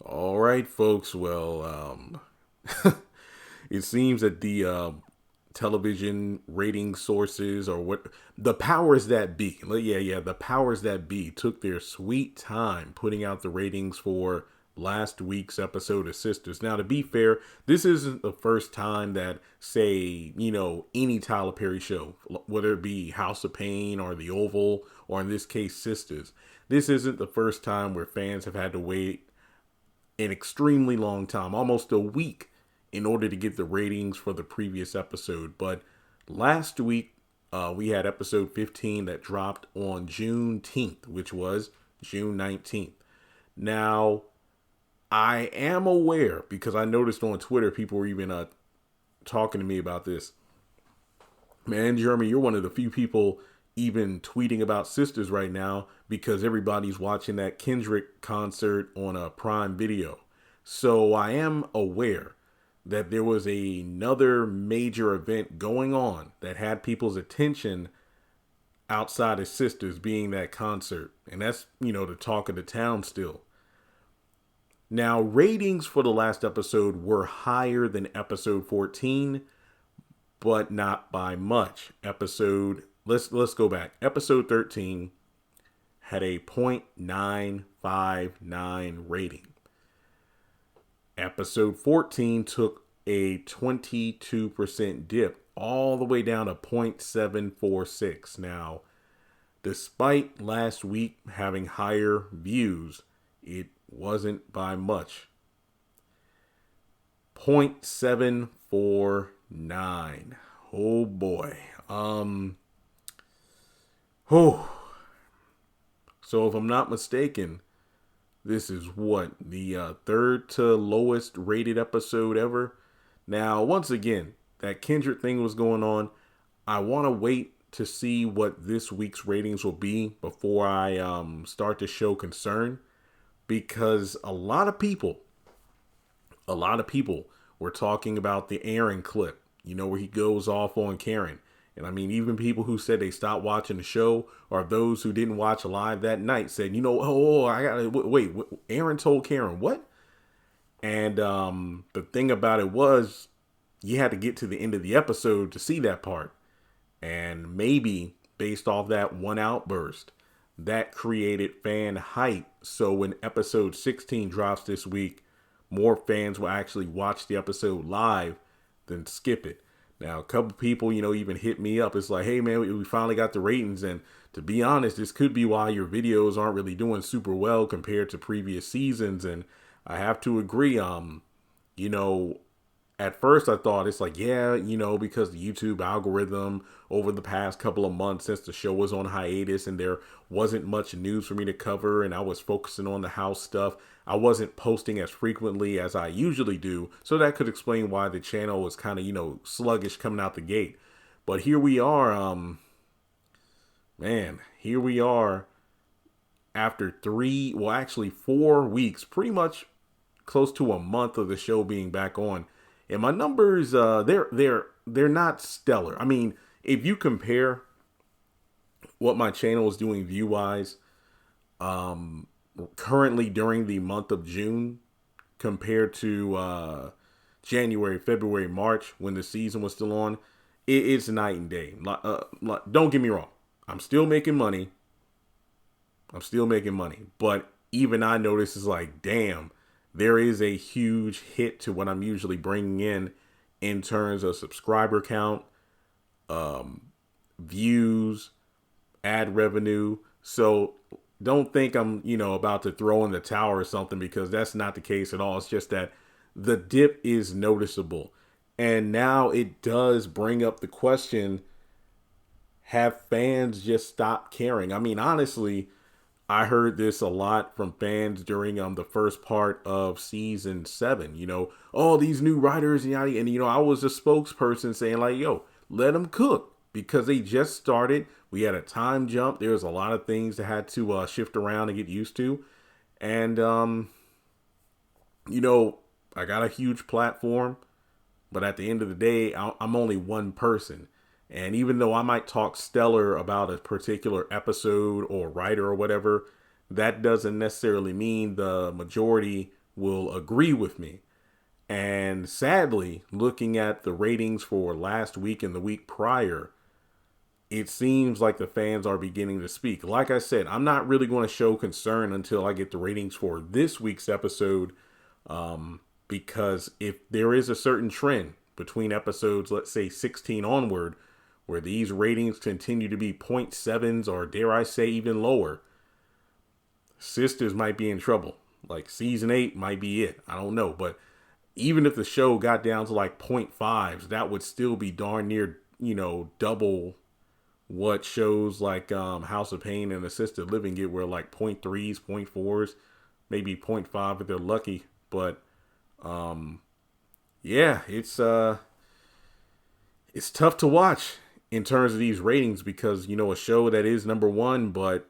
All right, folks. Well, it seems that the television rating sources or what the powers that be, the powers that be took their sweet time putting out the ratings for last week's episode of Sisters. Now, to be fair, this isn't the first time that, say, any Tyler Perry show, whether it be House of Pain or The Oval, or in this case, Sisters, this isn't the first time where fans have had to wait an extremely long time, almost a week, in order to get the ratings for the previous episode. But last week, we had episode 15 that dropped on Juneteenth, which was June 19th. Now, I am aware because I noticed on Twitter people were even talking to me about this. Man, Jeremy, you're one of the few people even tweeting about Sisters right now because everybody's watching that Kendrick concert on a Prime Video. So I am aware that there was another major event going on that had people's attention outside of Sisters, being that concert. And that's, the talk of the town still. Now, ratings for the last episode were higher than episode 14, but not by much. Let's go back. Episode 13 had a 0.959 rating. Episode 14 took a 22% dip all the way down to 0.746. Now, despite last week having higher views, it wasn't by much. 0.749. Oh boy. So if I'm not mistaken, this is what, the third to lowest rated episode ever. Now, once again, that Kendrick thing was going on. I want to wait to see what this week's ratings will be before I start to show concern, because a lot of people were talking about the Aaron clip, where he goes off on Karen. And I mean, even people who said they stopped watching the show, or those who didn't watch live that night, said, I gotta wait. Aaron told Karen what? And the thing about it was, you had to get to the end of the episode to see that part. And maybe based off that one outburst, that created fan hype. So when episode 16 drops this week, more fans will actually watch the episode live than skip it. Now, a couple people, even hit me up. It's like, hey, man, we finally got the ratings. And to be honest, this could be why your videos aren't really doing super well compared to previous seasons. And I have to agree. At first I thought it's like, yeah, because the YouTube algorithm over the past couple of months since the show was on hiatus and there wasn't much news for me to cover and I was focusing on the house stuff, I wasn't posting as frequently as I usually do. So that could explain why the channel was kind of, sluggish coming out the gate. But here we are, here we are after 4 weeks, pretty much close to a month of the show being back on. And my numbers, they're not stellar. I mean, if you compare what my channel is doing view wise, currently during the month of June compared to January, February, March when the season was still on, it's night and day. Don't get me wrong, I'm still making money. But even I notice it's like, damn, there is a huge hit to what I'm usually bringing in terms of subscriber count, views, ad revenue. So don't think I'm, about to throw in the towel or something, because that's not the case at all. It's just that the dip is noticeable. And now it does bring up the question, have fans just stopped caring? I mean, honestly, I heard this a lot from fans during the first part of season 7. Oh, these new writers and I was a spokesperson saying like, yo, let them cook, because they just started. We had a time jump. There was a lot of things that had to shift around and get used to, and I got a huge platform, but at the end of the day, I'm only one person. And even though I might talk stellar about a particular episode or writer or whatever, that doesn't necessarily mean the majority will agree with me. And sadly, looking at the ratings for last week and the week prior, it seems like the fans are beginning to speak. Like I said, I'm not really going to show concern until I get the ratings for this week's episode, because if there is a certain trend between episodes, let's say 16 onward, where these ratings continue to be 0.7s or dare I say even lower, Sistas might be in trouble. Like season 8 might be it. I don't know. But even if the show got down to like 0.5s, that would still be darn near, double what shows like House of Pain and Assisted Living get, where like 0.3s, 0.4s, maybe 0.5 if they're lucky. But yeah, it's tough to watch in terms of these ratings because a show that is number one, but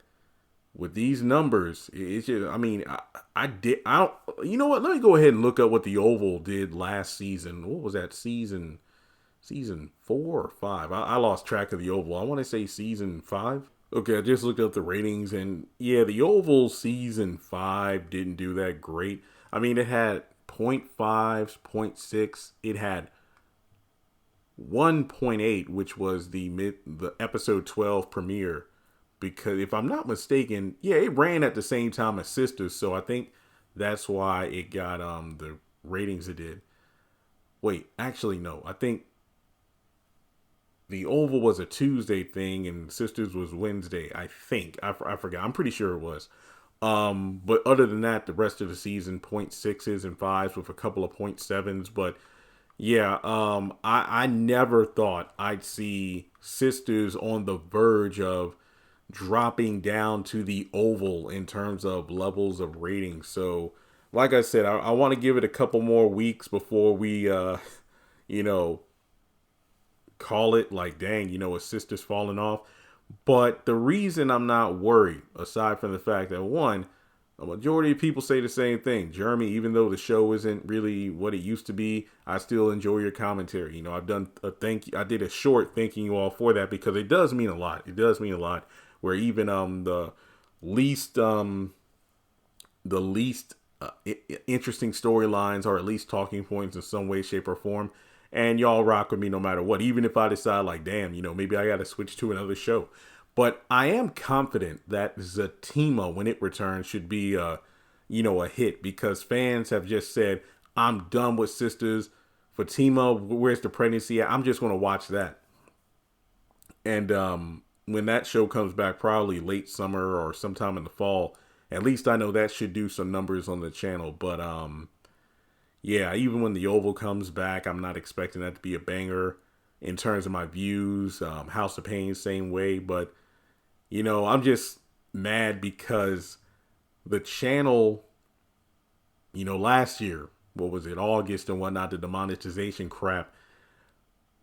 with these numbers, it's just, I don't, you know what? Let me go ahead and look up what the Oval did last season. What was that season 4 or 5? I lost track of the Oval. I want to say season 5. Okay, I just looked up the ratings, and yeah, the Oval season 5 didn't do that great. It had 0.5s, 0.6. It had 1.8, which was the episode 12 premiere. Because if I'm not mistaken, yeah, it ran at the same time as Sisters, so I think that's why it got the ratings it did. Wait, actually no, I think the Oval was a Tuesday thing and Sisters was Wednesday. I think I forgot. I'm pretty sure it was. But other than that, the rest of the season 0.6s and 5s with a couple of 0.7s. But yeah, I never thought I'd see Sisters on the verge of dropping down to the Oval in terms of levels of ratings. So like I said, I want to give it a couple more weeks before we call it like, dang, a Sisters falling off. But the reason I'm not worried, aside from the fact that, one, a majority of people say the same thing. Jeremy, even though the show isn't really what it used to be, I still enjoy your commentary. I've done I did a short thanking you all for that because it does mean a lot. It does mean a lot. Where even the least interesting storylines are at least talking points in some way, shape, or form. And y'all rock with me no matter what. Even if I decide like, damn, maybe I got to switch to another show. But I am confident that Zatima, when it returns, should be a hit because fans have just said, I'm done with Sisters. Fatima, where's the pregnancy at? I'm just going to watch that. And when that show comes back, probably late summer or sometime in the fall, at least I know that should do some numbers on the channel. But yeah, even when the Oval comes back, I'm not expecting that to be a banger in terms of my views. House of Pain, same way. But, I'm just mad because the channel, last year, what was it, August and whatnot, the demonetization crap,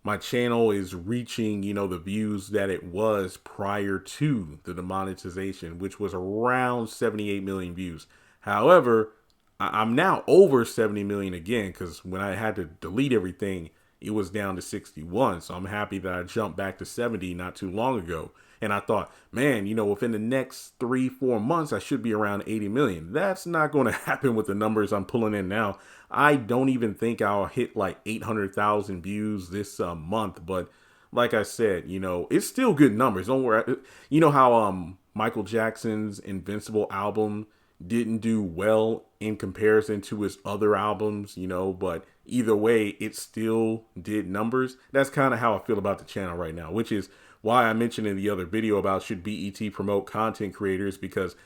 my channel is reaching, the views that it was prior to the demonetization, which was around 78 million views. However, I'm now over 70 million again because when I had to delete everything, it was down to 61. So I'm happy that I jumped back to 70 not too long ago. And I thought, man, within the next 3-4 months, I should be around 80 million. That's not going to happen with the numbers I'm pulling in now. I don't even think I'll hit like 800,000 views this month. But like I said, it's still good numbers. Don't worry. You know how Michael Jackson's Invincible album didn't do well in comparison to his other albums, but either way, it still did numbers. That's kind of how I feel about the channel right now, which is why I mentioned in the other video about should BET promote content creators, because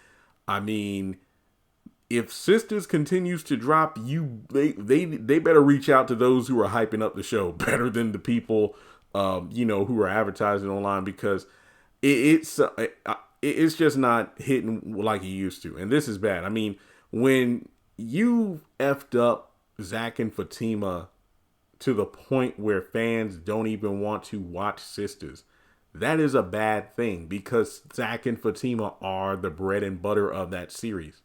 if Sisters continues to drop, they better reach out to those who are hyping up the show better than the people who are advertising online, because it's just not hitting like it used to. And this is bad. When you effed up Zach and Fatima to the point where fans don't even want to watch Sisters, that is a bad thing, because Zach and Fatima are the bread and butter of that series.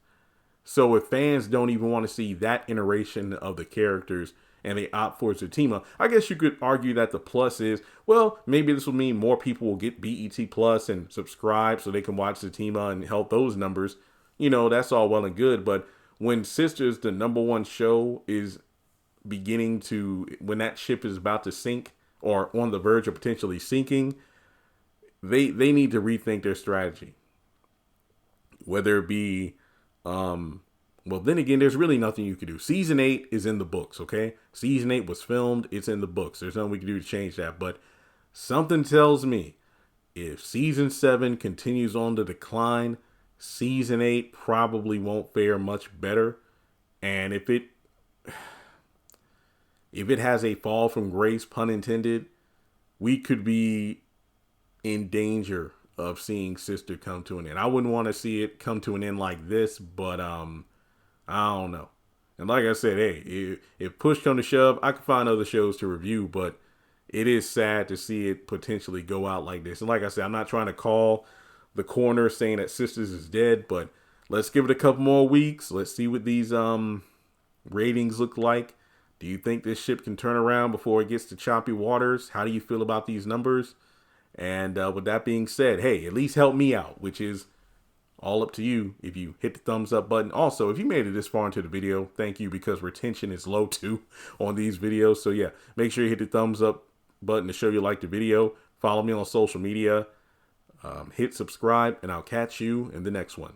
So if fans don't even want to see that iteration of the characters and they opt for Zatima, I guess you could argue that the plus is, well, maybe this will mean more people will get BET Plus and subscribe so they can watch Zatima and help those numbers. That's all well and good. But when Sisters, the number one show, is beginning to, when that ship is about to sink or on the verge of potentially sinking, they need to rethink their strategy. Whether it be, well, then again, there's really nothing you can do. Season 8 is in the books, okay? Season 8 was filmed. It's in the books. There's nothing we can do to change that. But something tells me if season 7 continues on the decline, season 8 probably won't fare much better. And if it has a fall from grace, pun intended, we could be in danger of seeing Sister come to an end. I wouldn't want to see it come to an end like this, but I don't know. And like I said, hey, if push come to shove, I could find other shows to review, but it is sad to see it potentially go out like this. And like I said, I'm not trying to call the corner saying that Sisters is dead, but let's give it a couple more weeks. Let's see what these ratings look like. Do you think this ship can turn around before it gets to choppy waters? How do you feel about these numbers? And with that being said, hey, at least help me out, which is all up to you if you hit the thumbs up button. Also, if you made it this far into the video, thank you, because retention is low too on these videos. So yeah, make sure you hit the thumbs up button to show you like the video. Follow me on social media. Hit subscribe, and I'll catch you in the next one.